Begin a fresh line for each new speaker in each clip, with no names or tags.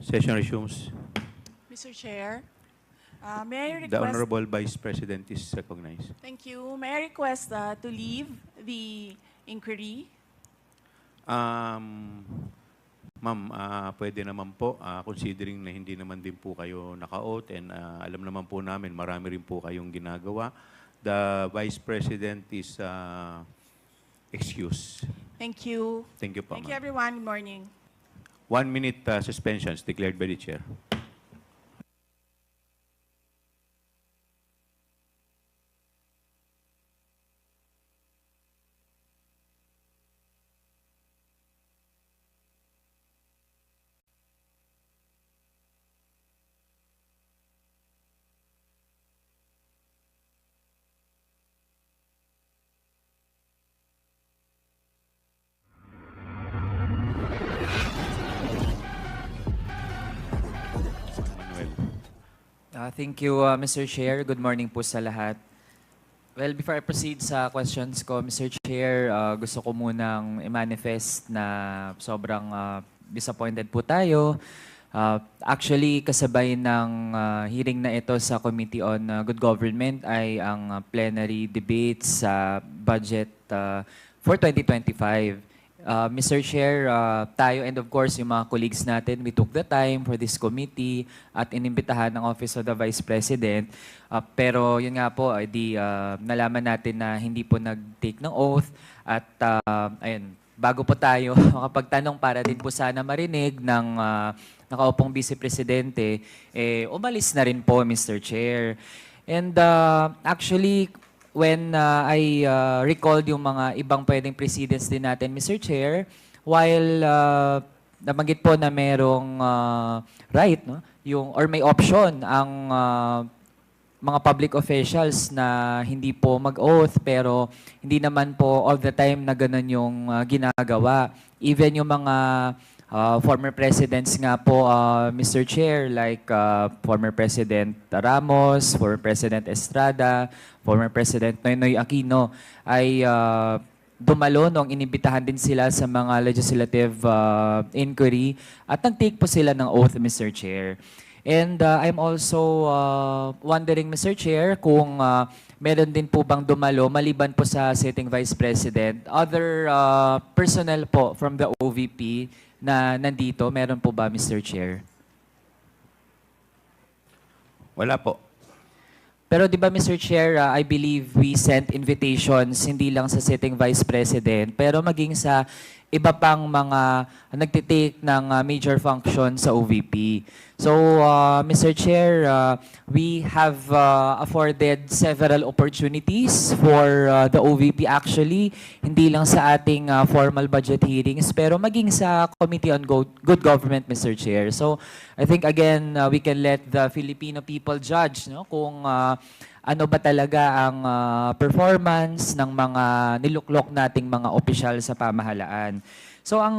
Session resumes.
Mr. Chair, may I
The
request...
Honorable Vice President is recognized.
Thank you. May I request to leave the inquiry?
Ma'am, pwede naman po, considering na hindi naman din po kayo naka-oath and alam naman po namin, marami rin po kayong ginagawa. The Vice President is excused.
Thank you.
Thank you po,
Thank you,
ma'am.
everyone. Good morning.
1 minute suspension is declared by the Chair. Manuel.
Thank you, Mr. Chair. Good morning po sa lahat. Well, before I proceed sa questions ko, Mr. Chair, gusto ko munang i-manifest na sobrang disappointed po tayo. Actually, kasabay ng hearing na ito sa Committee on Good Government ay ang plenary debate sa budget for 2025. Mr. Chair, tayo and of course yung mga colleagues natin, we took the time for this committee at inimbitahan ng Office of the Vice President. Pero yun nga po, nalaman natin na hindi po nag-take ng oath at ayun, bago po tayo makapagtanong para din po sana marinig ng nakaupong Vice Presidente, umalis na rin po, Mr. Chair. And actually, when I recalled yung mga ibang pwedeng precedents din natin, Mr. Chair, while nabanggit po na merong right, no? Or may option ang mga public officials na hindi po mag-oath pero hindi naman po all the time na ganun yung ginagawa. Even yung mga former presidents nga po, Mr. Chair, like former President Ramos, former President Estrada, former President Noynoy Aquino, ay dumalo nung inibitahan din sila sa mga legislative inquiry at nag-take po sila ng oath, Mr. Chair. And I'm also wondering, Mr. Chair, kung meron din po bang dumalo, maliban po sa sitting Vice President, other personnel po from the OVP na nandito, meron po ba, Mr. Chair?
Wala po.
Pero di ba, Mr. Chair, I believe we sent invitations hindi lang sa sitting Vice President, pero maging sa iba pang mga nagtitake ng major function sa OVP. So, Mr. Chair, we have afforded several opportunities for the OVP actually, hindi lang sa ating formal budget hearings, pero maging sa Committee on Good Government, Mr. Chair. So, I think again, we can let the Filipino people judge, no, kung ano ba talaga ang performance ng mga niluklok nating mga opisyal sa pamahalaan. So ang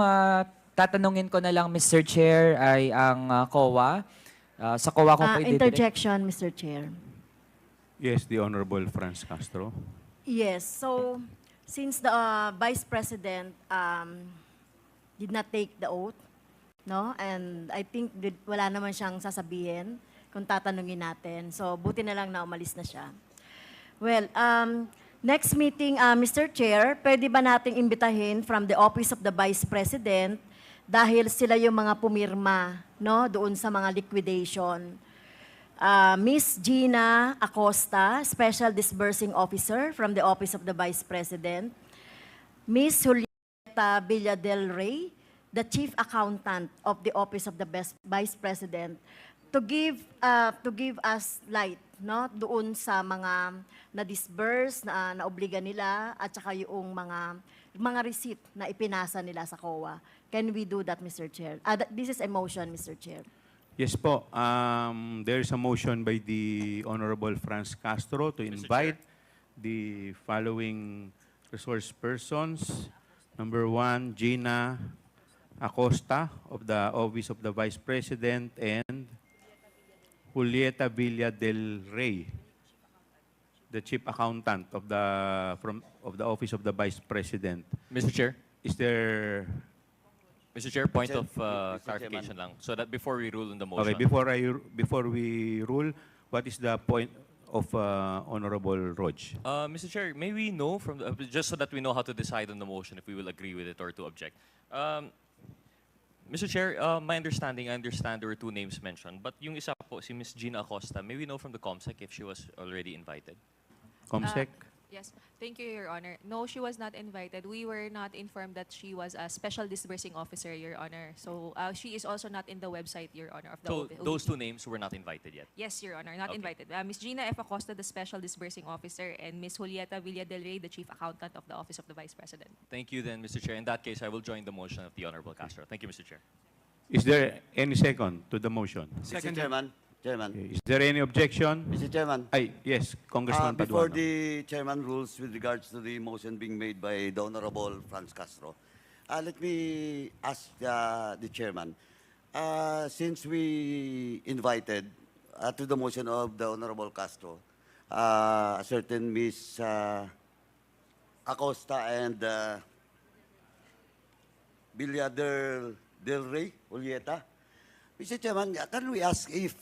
tatanungin ko na lang, Mr. Chair, ay ang COA. Sa COA ko pwede
interjection, Mr. Chair.
Yes, the Honorable Franz Castro.
Yes, so since the Vice President did not take the oath, no, and I think wala naman siyang sasabihin kung tatanungin natin. So, buti na lang na umalis na siya. Well, next meeting, Mr. Chair, pwede ba nating imbitahin from the Office of the Vice President dahil sila yung mga pumirma, no, doon sa mga liquidation. Miss Gina Acosta, Special Disbursing Officer from the Office of the Vice President. Miss Julieta Villa del Rey, the Chief Accountant of the Office of the Vice President, to give us light, no, doon sa mga na-disburse, na obliga nila, at saka yung mga receipt na ipinasa nila sa COA. Can we do that, Mr. Chair? This is a motion, Mr. Chair.
Yes po. There is a motion by the Honorable Franz Castro to invite the following resource persons. Number 1, Gina Acosta of the Office of the Vice President and Julieta Villa del Rey, the Chief Accountant of the Office of the Vice President.
Mr. Chair,
Is there
Mr. Chair, point
Mr.
of
Mr.
clarification
Chairman.
lang. So that before we rule on the motion.
Okay, before we rule, what is the point of Honorable Roj?
Mr. Chair, may we know from the, just so that we know how to decide on the motion if we will agree with it or to object. Mr. Chair, my understanding, I understand there were two names mentioned, but yung isa po, si Ms. Gina Acosta, may we know from the COMSEC if she was already invited?
Comsec?
Yes, thank you, Your Honor. No, she was not invited. We were not informed that she was a special disbursing officer, Your Honor. So she is also not in the website, Your Honor, of the
So
OVP.
those two names were not invited yet.
Yes, Your Honor, not
Okay.
invited. Ms. Gina F. Acosta, the special disbursing officer, and Ms. Julieta Villa del Rey, the chief accountant of the Office of the Vice President.
Thank you then, Mr. Chair. In that case, I will join the motion of the Honorable Castro. Thank you, Mr. Chair.
Is there any second to the motion?
Mr. Chairman,
Is there any objection?
Mr. Chairman,
Yes, Congressman
before
Paduano.
the chairman rules with regards to the motion being made by the Honorable Franz Castro, let me ask the chairman. Since we invited to the motion of the Honorable Castro, a certain Miss Acosta and Villa del Rey, Julieta. Mr. Chairman, can we ask if,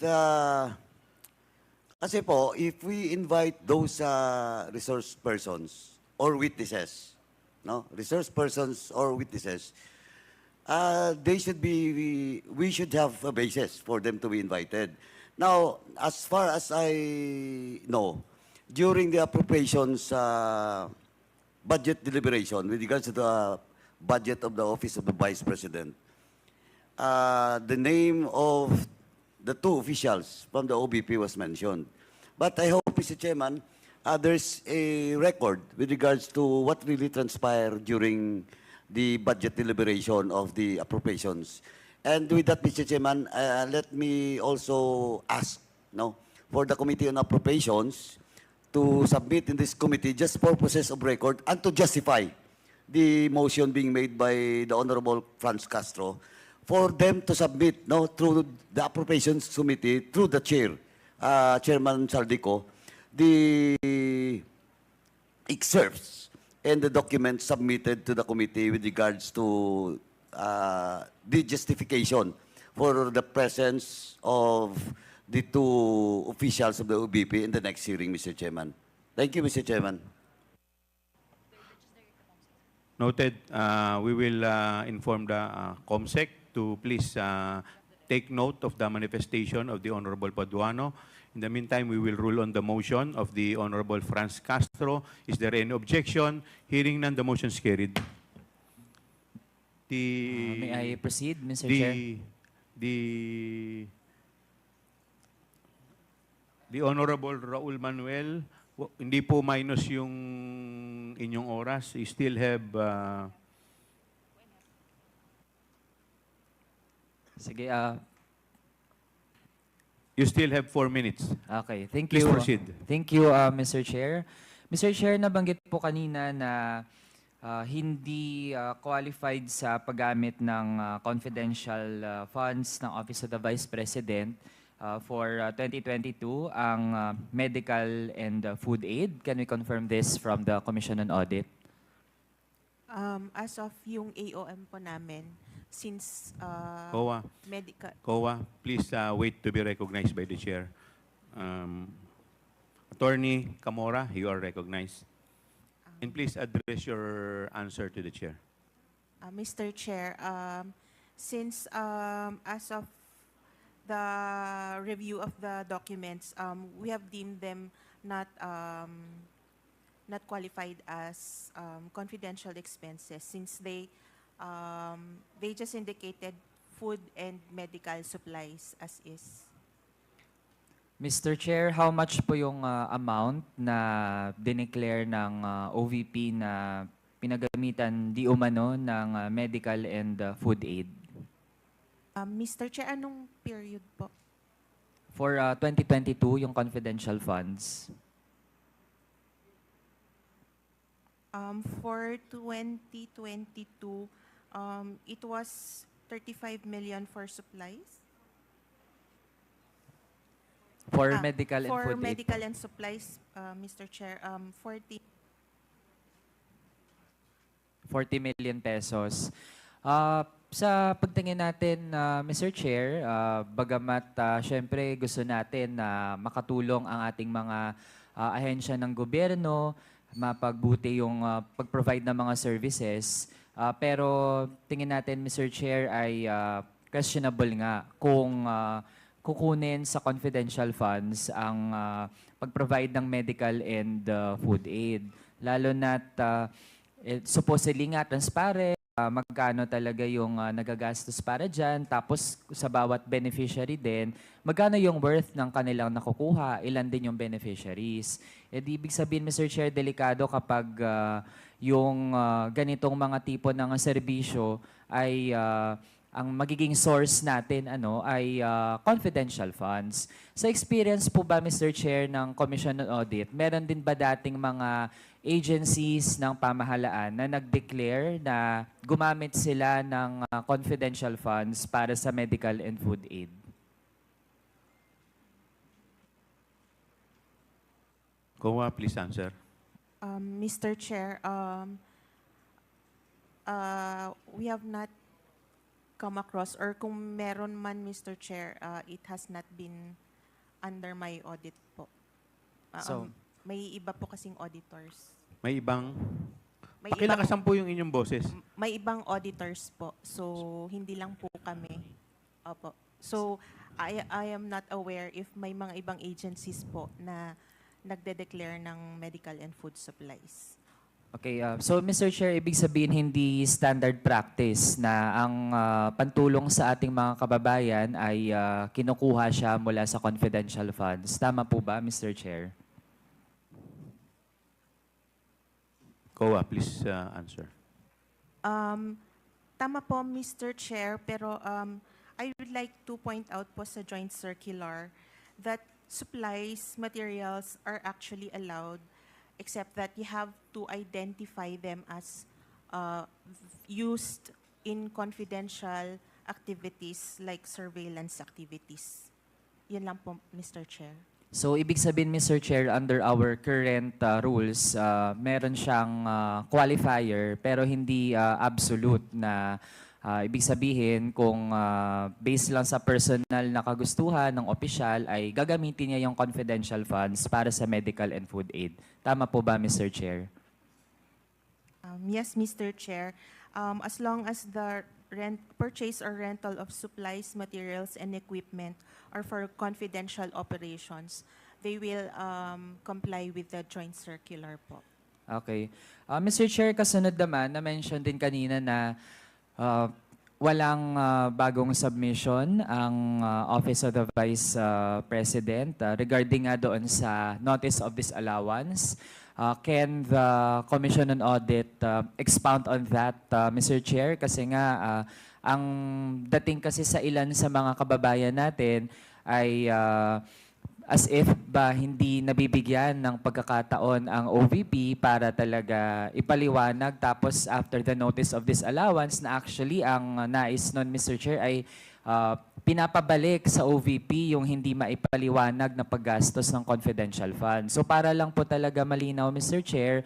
kasi po, if we invite those resource persons or witnesses, no? Resource persons or witnesses, they should be, we should have a basis for them to be invited. Now, as far as I know, during the appropriations budget deliberation with regards to the budget of the Office of the Vice President, the name of the two officials from the OBP was mentioned. But I hope, Mr. Chairman, there's a record with regards to what really transpired during the budget deliberation of the appropriations. And with that, Mr. Chairman, let me also ask for the Committee on Appropriations to submit in this committee just purposes of record and to justify the motion being made by the Honorable Franz Castro for them to submit through the Appropriations Committee, through the chair, Chairman Saldico, the excerpts and the documents submitted to the committee with regards to the justification for the presence of the two officials of the OBP in the next hearing, Mr. Chairman. Thank you, Mr. Chairman.
Noted. We will inform the COMSEC to please take note of the manifestation of the Honorable Paduano. In the meantime, we will rule on the motion of the Honorable Franz Castro. Is there any objection? Hearing none, the motion is carried.
May I proceed, Mr. Chair?
The Honorable Raul Manuel, hindi po minus yung inyong oras. You still have
Sige,
you still have 4 minutes.
okay. Thank
Please
you.
proceed.
Thank you, Mr. Chair. Mr. Chair, nabanggit po kanina na hindi qualified sa paggamit ng confidential funds ng Office of the Vice President for 2022 ang medical and food aid. Can we confirm this from the Commission on Audit?
As of yung AOM po namin, since
COA,
medical,
please wait to be recognized by the chair. Attorney Camora, you are recognized. And please address your answer to the chair.
Mr. Chair, since as of the review of the documents, we have deemed them not qualified as confidential expenses since they just indicated food and medical supplies as is.
Mr. Chair, how much po yung amount na dineclare ng OVP na pinagamitan di umano ng medical and food aid?
Mr. Chair, anong period po?
For 2022, yung confidential funds.
For 2022, it was 35 million for supplies.
For medical and
For
food aid.
medical and supplies, Mr. Chair, 40
40 million pesos. sa pagtingin natin, Mr. Chair, bagamat syempre gusto natin na makatulong ang ating mga ahensya ng gobyerno, mapagbuti yung pag-provide ng mga services, pero tingin natin, Mr. Chair, ay questionable nga kung kukunin sa confidential funds ang pag-provide ng medical and food aid. Lalo na't supposedly nga transparent, magkano talaga yung nagagastos para dyan, tapos sa bawat beneficiary din, magkano yung worth ng kanilang nakukuha, ilan din yung beneficiaries. Di ibig sabihin, Mr. Chair, delikado kapag yung ganitong mga tipo ng serbisyo ay ang magiging source natin ay confidential funds. Sa experience po ba, Mr. Chair, ng Commission on Audit, meron din ba dating mga agencies ng pamahalaan na nag-declare na gumamit sila ng confidential funds para sa medical and food aid?
COA, please answer.
Mr. Chair, we have not come across, or kung meron man, Mr. Chair, it has not been under my audit po.
So-
May iba po kasing auditors.
May ibang...
May
Pakilakasan po yung inyong boses.
may ibang auditors po. So, hindi lang po kami. Opo. So, I am not aware if may mga ibang agencies po na nagde-declare ng medical and food supplies.
Okay, so Mr. Chair, ibig sabihin hindi standard practice na ang pantulong sa ating mga kababayan ay kinukuha siya mula sa confidential funds. Tama po ba, Mr. Chair?
COA, please answer.
Tama po, Mr. Chair, pero I would like to point out po sa joint circular that supplies, materials are actually allowed, except that you have to identify them as used in confidential activities like surveillance activities. Yun lang po, Mr. Chair.
So, ibig sabihin, Mr. Chair, under our current rules, meron siyang qualifier pero hindi absolute na ibig sabihin kung based lang sa personal na kagustuhan ng opisyal ay gagamitin niya yung confidential funds para sa medical and food aid. Tama po ba, Mr. Chair?
Yes, Mr. Chair. As long as the purchase or rental of supplies, materials, and equipment are for confidential operations, they will comply with the joint circular po.
Okay. Mr. Chair, kasunod naman, na-mention din kanina na walang bagong submission ang Office of the Vice President regarding nga doon sa Notice of Disallowance. Can the Commission on Audit expound on that, Mr. Chair? Kasi nga, ang dating kasi sa ilan sa mga kababayan natin ay as if ba hindi nabibigyan ng pagkakataon ang OVP para talaga ipaliwanag, tapos after the Notice of Disallowance na actually ang nais nun, Mr. Chair, ay pinapabalik sa OVP yung hindi maipaliwanag na paggastos ng confidential fund. So para lang po talaga malinaw, Mr. Chair,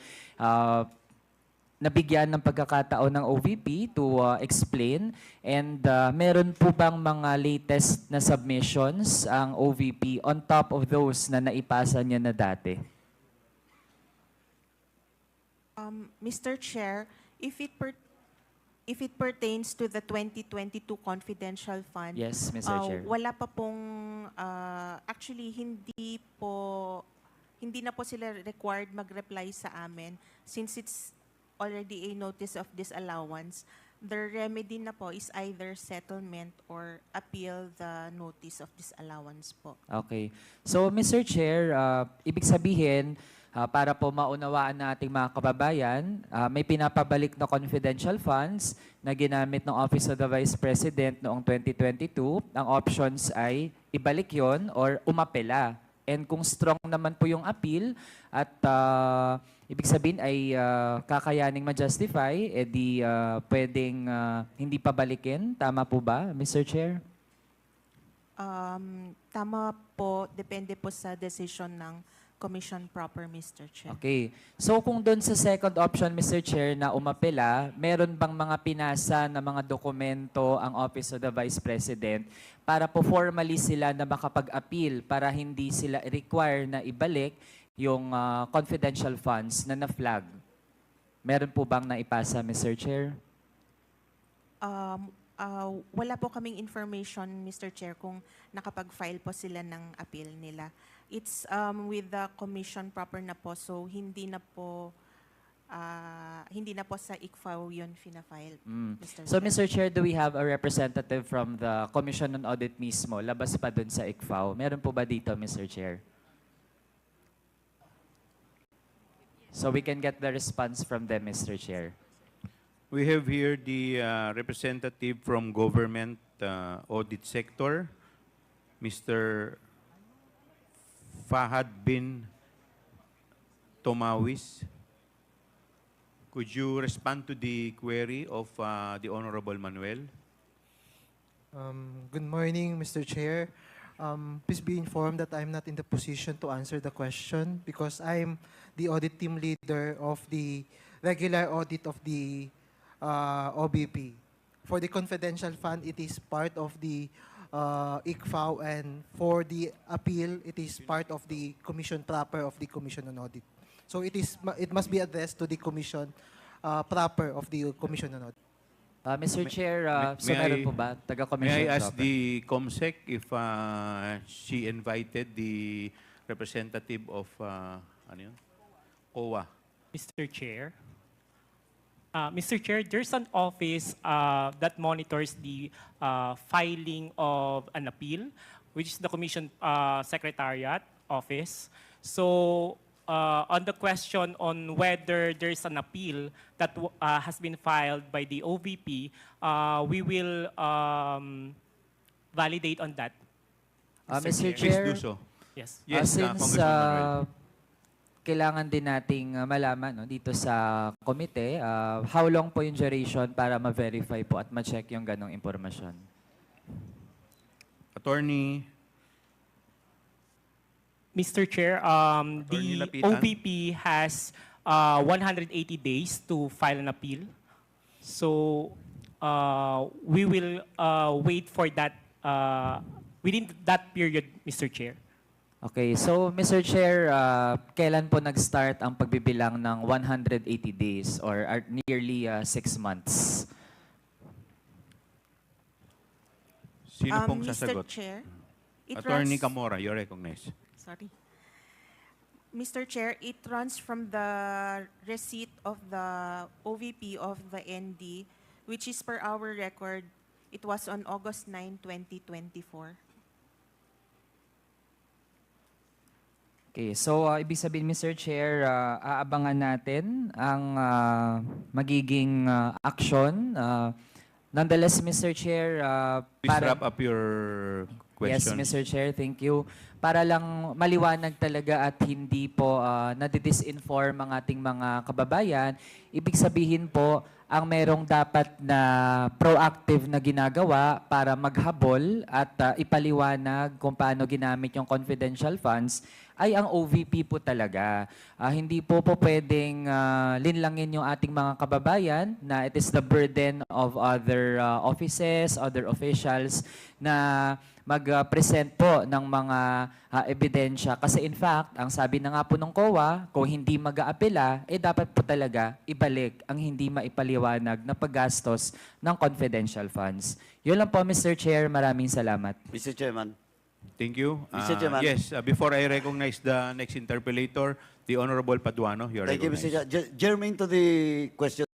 nabigyan ng pagkakataon ng OVP to explain, and meron po bang mga latest na submissions ang OVP on top of those na naipasa niya na dati?
Mr. Chair, if it pertains to the 2022 confidential fund,
Yes, Mr. Chair.
wala pa pong, actually hindi na po sila required mag-reply sa amin since it's already a notice of disallowance. The remedy na po is either settlement or appeal the notice of disallowance po.
Okay. So, Mr. Chair, ibig sabihin, para po maunawaan na ating mga kababayan, may pinapabalik na confidential funds na ginamit ng Office of the Vice President noong 2022. Ang options ay ibalik yon or umapela. And kung strong naman po yung appeal at ibig sabihin ay kakayaning ma-justify, edi pwedeng hindi pabalikin. Tama po ba, Mr. Chair?
Tama po, depende po sa decision ng commission proper, Mr. Chair.
Okay. So kung doon sa second option, Mr. Chair, na umapela, meron bang mga pinasa na mga dokumento ang Office of the Vice President para po formally sila na makapag-appeal para hindi sila require na ibalik yung confidential funds na na-flag? Meron po bang naipasa, Mr. Chair?
Wala po kaming information, Mr. Chair, kung nakapag-file po sila ng appeal nila. It's with the commission proper na po, so hindi na po sa ICFAO yun fina-file, Mr.
So,
Chair.
Mr. Chair, do we have a representative from the Commission on Audit mismo, labas pa dun sa ICFAO? Meron po ba dito, Mr. Chair? So we can get the response from them, Mr. Chair.
We have here the representative from government audit sector, Mr. Fahad bin Tomawis. Could you respond to the query of the Honorable Manuel?
Good morning, Mr. Chair. Please be informed that I'm not in the position to answer the question because I'm the audit team leader of the regular audit of the OBP. For the confidential fund, it is part of the ICFAO, and for the appeal, it is part of the commission proper of the Commission on Audit. So it must be addressed to the commission proper of the Commission on Audit.
Mr. Chair, so
may
meron
I-
po ba? Taga-commission
May I ask
proper?
the COMSEC if she invited the representative of ano yun? COA?
Mr. Chair. Mr. Chair, there's an office that monitors the filing of an appeal, which is the Commission Secretariat Office. So, on the question on whether there's an appeal that has been filed by the OVP, we will validate on that.
Mr.
Please
Chair,
do so.
Yes.
Yes,
since
Congressman Manuel.
kailangan din nating malaman no, dito sa komite, how long po yung duration para ma-verify po at ma-check yung ganong impormasyon?
Attorney,
Mr. Chair,
Attorney
the
Lapitan.
OVP has 180 days to file an appeal. So we will wait for that within that period, Mr. Chair.
Okay, so Mr. Chair, kailan po nag-start ang pagbibilang ng 180 days or nearly 6 months?
sino pong
Mr.
sasagot?
Chair, it
Attorney
runs-
Camora, you're recognized.
Sorry. Mr. Chair, it runs from the receipt of the OVP of the ND, which is per our record, it was on August 9, 2024.
Okay, so ibig sabihin, Mr. Chair, aabangan natin ang magiging action. Nonetheless, Mr. Chair,
Please wrap up your
Yes,
question.
Mr. Chair, thank you. Para lang maliwanag talaga at hindi po nadidisinform ang ating mga kababayan, ibig sabihin po, ang merong dapat na proactive na ginagawa para maghabol at ipaliwanag kung paano ginamit yung confidential funds ay ang OVP po talaga. Hindi po pwedeng linlangin yung ating mga kababayan na it is the burden of other offices, other officials na mag-present po ng mga ebidensya. Kasi in fact, ang sabi na nga po ng COA, kung hindi mag-aapela, dapat po talaga ibalik ang hindi maipaliwanag na paggastos ng confidential funds. Yun lang po, Mr. Chair. Maraming salamat.
Mr. Chairman.
Thank you.
Mr. Chairman.
Yes, before I recognize the next interpellator, the Honorable Paduano, you're
Thank you,
recognized.
Mr. Chair. Germane to the question